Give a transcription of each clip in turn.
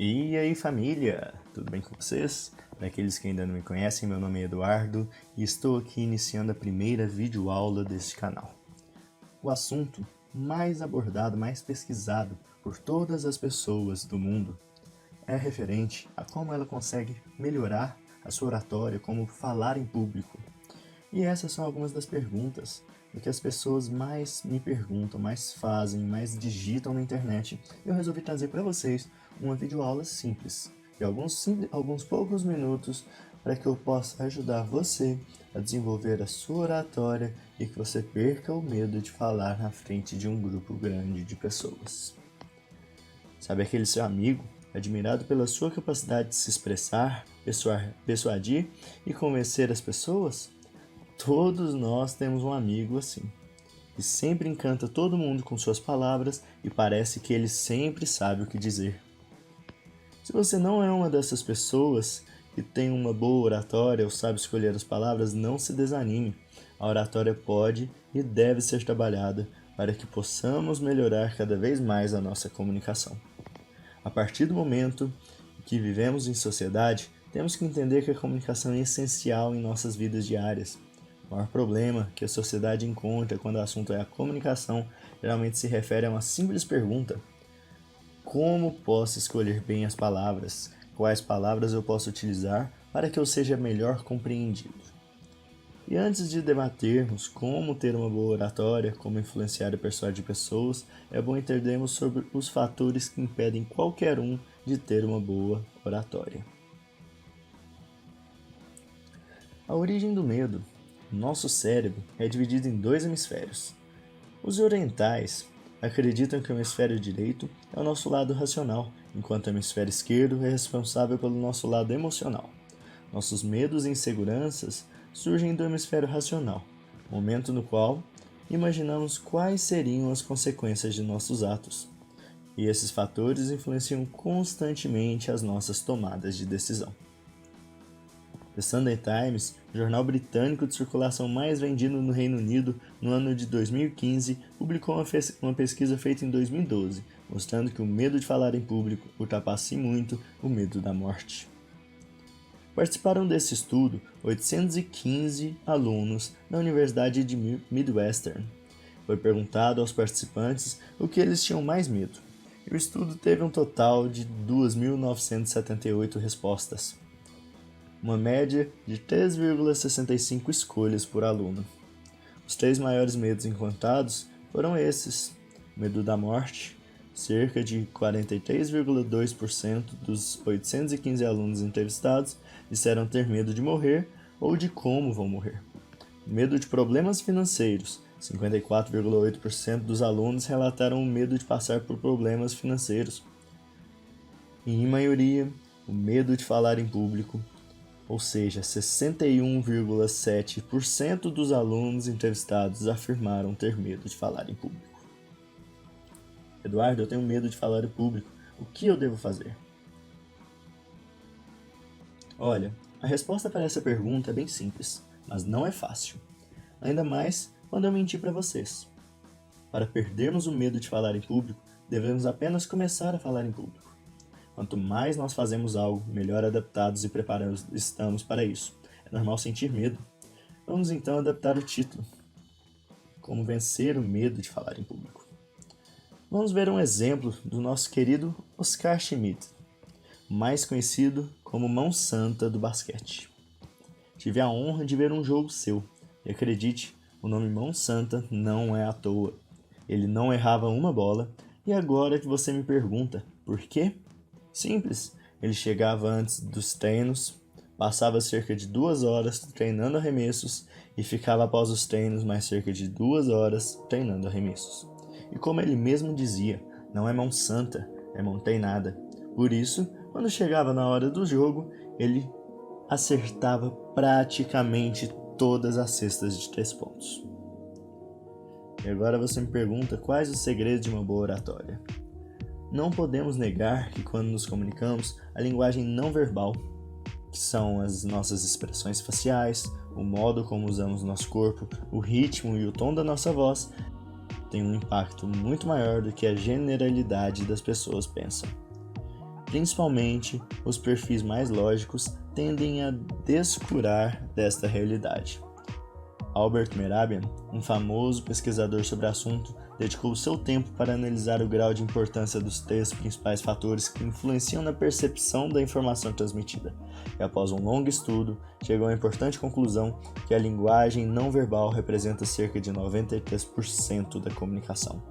E aí família, tudo bem com vocês? Para aqueles que ainda não me conhecem, meu nome é Eduardo e estou aqui iniciando a primeira videoaula deste canal. O assunto mais abordado, mais pesquisado por todas as pessoas do mundo é referente a como ela consegue melhorar a sua oratória, como falar em público. E essas são algumas das perguntas do que as pessoas mais me perguntam, mais fazem, mais digitam na internet. Eu resolvi trazer para vocês uma videoaula simples, de alguns poucos minutos, para que eu possa ajudar você a desenvolver a sua oratória e que você perca o medo de falar na frente de um grupo grande de pessoas. Sabe aquele seu amigo, admirado pela sua capacidade de se expressar, persuadir e convencer as pessoas? Todos nós temos um amigo assim, que sempre encanta todo mundo com suas palavras e parece que ele sempre sabe o que dizer. Se você não é uma dessas pessoas que tem uma boa oratória ou sabe escolher as palavras, não se desanime. A oratória pode e deve ser trabalhada para que possamos melhorar cada vez mais a nossa comunicação. A partir do momento que vivemos em sociedade, temos que entender que a comunicação é essencial em nossas vidas diárias. O maior problema que a sociedade encontra quando o assunto é a comunicação geralmente se refere a uma simples pergunta: como posso escolher bem as palavras? Quais palavras eu posso utilizar para que eu seja melhor compreendido? E antes de debatermos como ter uma boa oratória, como influenciar e persuadir pessoas, é bom entendermos sobre os fatores que impedem qualquer um de ter uma boa oratória. A origem do medo. Nosso cérebro é dividido em dois hemisférios. Os orientais acreditam que o hemisfério direito é o nosso lado racional, enquanto o hemisfério esquerdo é responsável pelo nosso lado emocional. Nossos medos e inseguranças surgem do hemisfério racional, momento no qual imaginamos quais seriam as consequências de nossos atos. E esses fatores influenciam constantemente as nossas tomadas de decisão. The Sunday Times, jornal britânico de circulação mais vendido no Reino Unido no ano de 2015, publicou uma pesquisa feita em 2012, mostrando que o medo de falar em público ultrapassa muito o medo da morte. Participaram desse estudo 815 alunos da Universidade de Midwestern. Foi perguntado aos participantes o que eles tinham mais medo, e o estudo teve um total de 2.978 respostas. Uma média de 3,65 escolhas por aluno. Os 3 maiores medos encontrados foram esses: medo da morte, cerca de 43,2% dos 815 alunos entrevistados disseram ter medo de morrer ou de como vão morrer. Medo de problemas financeiros, 54,8% dos alunos relataram o medo de passar por problemas financeiros. E, em maioria, o medo de falar em público, ou seja, 61,7% dos alunos entrevistados afirmaram ter medo de falar em público. Eduardo, eu tenho medo de falar em público. O que eu devo fazer? Olha, a resposta para essa pergunta é bem simples, mas não é fácil. Ainda mais quando eu menti para vocês. Para perdermos o medo de falar em público, devemos apenas começar a falar em público. Quanto mais nós fazemos algo, melhor adaptados e preparados estamos para isso. É normal sentir medo. Vamos então adaptar o título. Como vencer o medo de falar em público. Vamos ver um exemplo do nosso querido Oscar Schmidt, mais conhecido como Mão Santa do basquete. Tive a honra de ver um jogo seu, e acredite, o nome Mão Santa não é à toa. Ele não errava uma bola, e agora que você me pergunta, por quê? Simples, ele chegava antes dos treinos, passava cerca de 2 horas treinando arremessos e ficava após os treinos mais cerca de 2 horas treinando arremessos. E como ele mesmo dizia, não é mão santa, é mão treinada. Por isso, quando chegava na hora do jogo, ele acertava praticamente todas as cestas de 3 pontos. E agora você me pergunta quais os segredos de uma boa oratória. Não podemos negar que quando nos comunicamos, a linguagem não verbal, que são as nossas expressões faciais, o modo como usamos nosso corpo, o ritmo e o tom da nossa voz, tem um impacto muito maior do que a generalidade das pessoas pensam. Principalmente, os perfis mais lógicos tendem a descurar desta realidade. Albert Mehrabian, um famoso pesquisador sobre o assunto, dedicou seu tempo para analisar o grau de importância dos três principais fatores que influenciam na percepção da informação transmitida. E após um longo estudo, chegou à importante conclusão que a linguagem não verbal representa cerca de 93% da comunicação.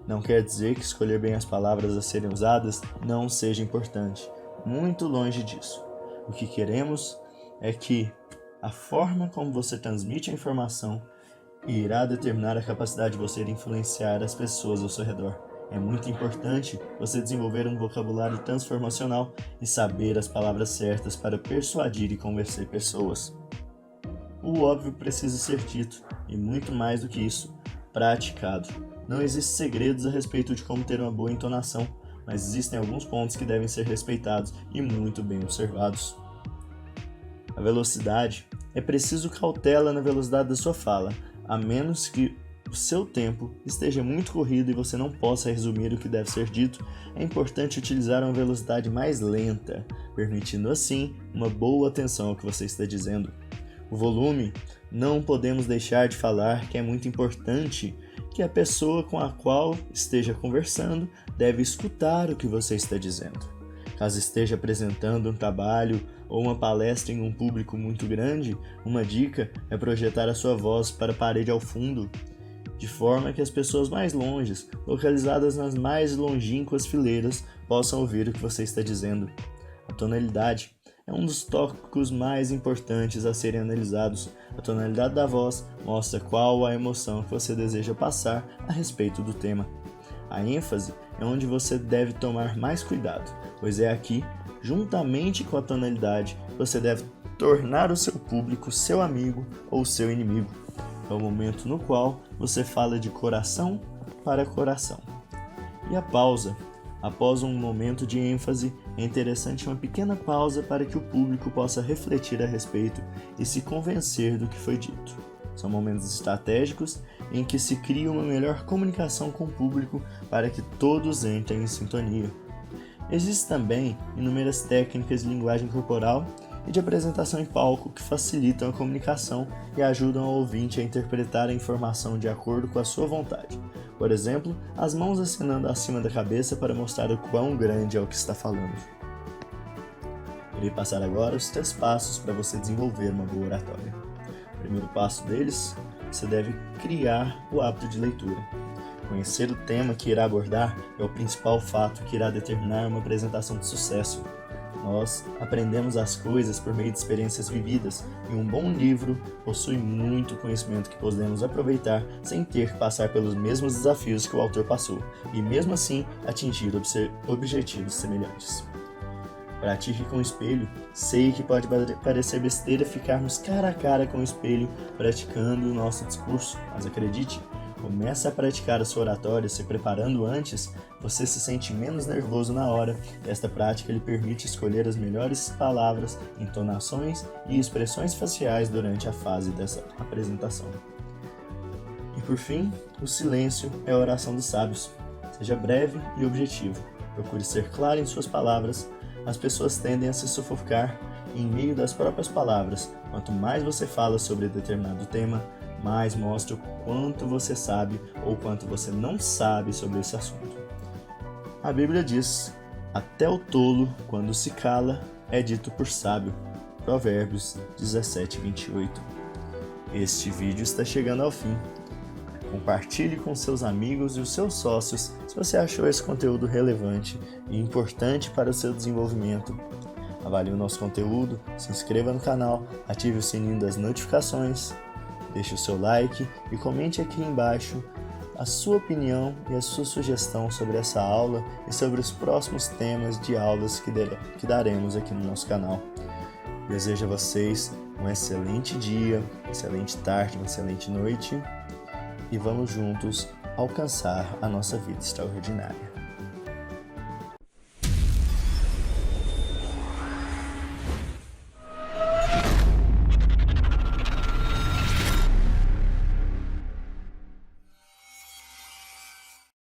Não quer dizer que escolher bem as palavras a serem usadas não seja importante, muito longe disso. O que queremos é que a forma como você transmite a informação irá determinar a capacidade de você influenciar as pessoas ao seu redor. É muito importante você desenvolver um vocabulário transformacional e saber as palavras certas para persuadir e convencer pessoas. O óbvio precisa ser dito, e muito mais do que isso, praticado. Não existem segredos a respeito de como ter uma boa entonação, mas existem alguns pontos que devem ser respeitados e muito bem observados. A velocidade. É preciso cautela na velocidade da sua fala, a menos que o seu tempo esteja muito corrido e você não possa resumir o que deve ser dito. É importante utilizar uma velocidade mais lenta, permitindo assim uma boa atenção ao que você está dizendo. O volume. Não podemos deixar de falar que é muito importante que a pessoa com a qual esteja conversando deve escutar o que você está dizendo. Caso esteja apresentando um trabalho ou uma palestra em um público muito grande, uma dica é projetar a sua voz para a parede ao fundo, de forma que as pessoas mais longes, localizadas nas mais longínquas fileiras, possam ouvir o que você está dizendo. A tonalidade é um dos tópicos mais importantes a serem analisados. A tonalidade da voz mostra qual a emoção que você deseja passar a respeito do tema. A ênfase é onde você deve tomar mais cuidado, pois é aqui, juntamente com a tonalidade, você deve tornar o seu público seu amigo ou seu inimigo. É o momento no qual você fala de coração para coração. E a pausa. Após um momento de ênfase, é interessante uma pequena pausa para que o público possa refletir a respeito e se convencer do que foi dito. São momentos estratégicos em que se cria uma melhor comunicação com o público para que todos entrem em sintonia. Existem também inúmeras técnicas de linguagem corporal e de apresentação em palco que facilitam a comunicação e ajudam ao ouvinte a interpretar a informação de acordo com a sua vontade. Por exemplo, as mãos acenando acima da cabeça para mostrar o quão grande é o que está falando. Irei passar agora os 3 passos para você desenvolver uma boa oratória. O primeiro passo deles, você deve criar o hábito de leitura. Conhecer o tema que irá abordar é o principal fato que irá determinar uma apresentação de sucesso. Nós aprendemos as coisas por meio de experiências vividas, e um bom livro possui muito conhecimento que podemos aproveitar sem ter que passar pelos mesmos desafios que o autor passou, e mesmo assim atingir objetivos semelhantes. Pratique com o espelho. Sei que pode parecer besteira ficarmos cara a cara com o espelho praticando o nosso discurso, mas acredite, comece a praticar a sua oratória se preparando antes, você se sente menos nervoso na hora. Esta prática lhe permite escolher as melhores palavras, entonações e expressões faciais durante a fase dessa apresentação. E por fim, o silêncio é a oração dos sábios. Seja breve e objetivo. Procure ser claro em suas palavras. As pessoas tendem a se sufocar em meio das próprias palavras. Quanto mais você fala sobre determinado tema, mais mostra o quanto você sabe ou quanto você não sabe sobre esse assunto. A Bíblia diz: até o tolo, quando se cala, é dito por sábio. Provérbios 17:28. Este vídeo está chegando ao fim. Compartilhe com seus amigos e os seus sócios se você achou esse conteúdo relevante e importante para o seu desenvolvimento. Avalie o nosso conteúdo, se inscreva no canal, ative o sininho das notificações, deixe o seu like e comente aqui embaixo a sua opinião e a sua sugestão sobre essa aula e sobre os próximos temas de aulas que daremos aqui no nosso canal. Desejo a vocês um excelente dia, excelente tarde, uma excelente noite e vamos juntos alcançar a nossa vida extraordinária.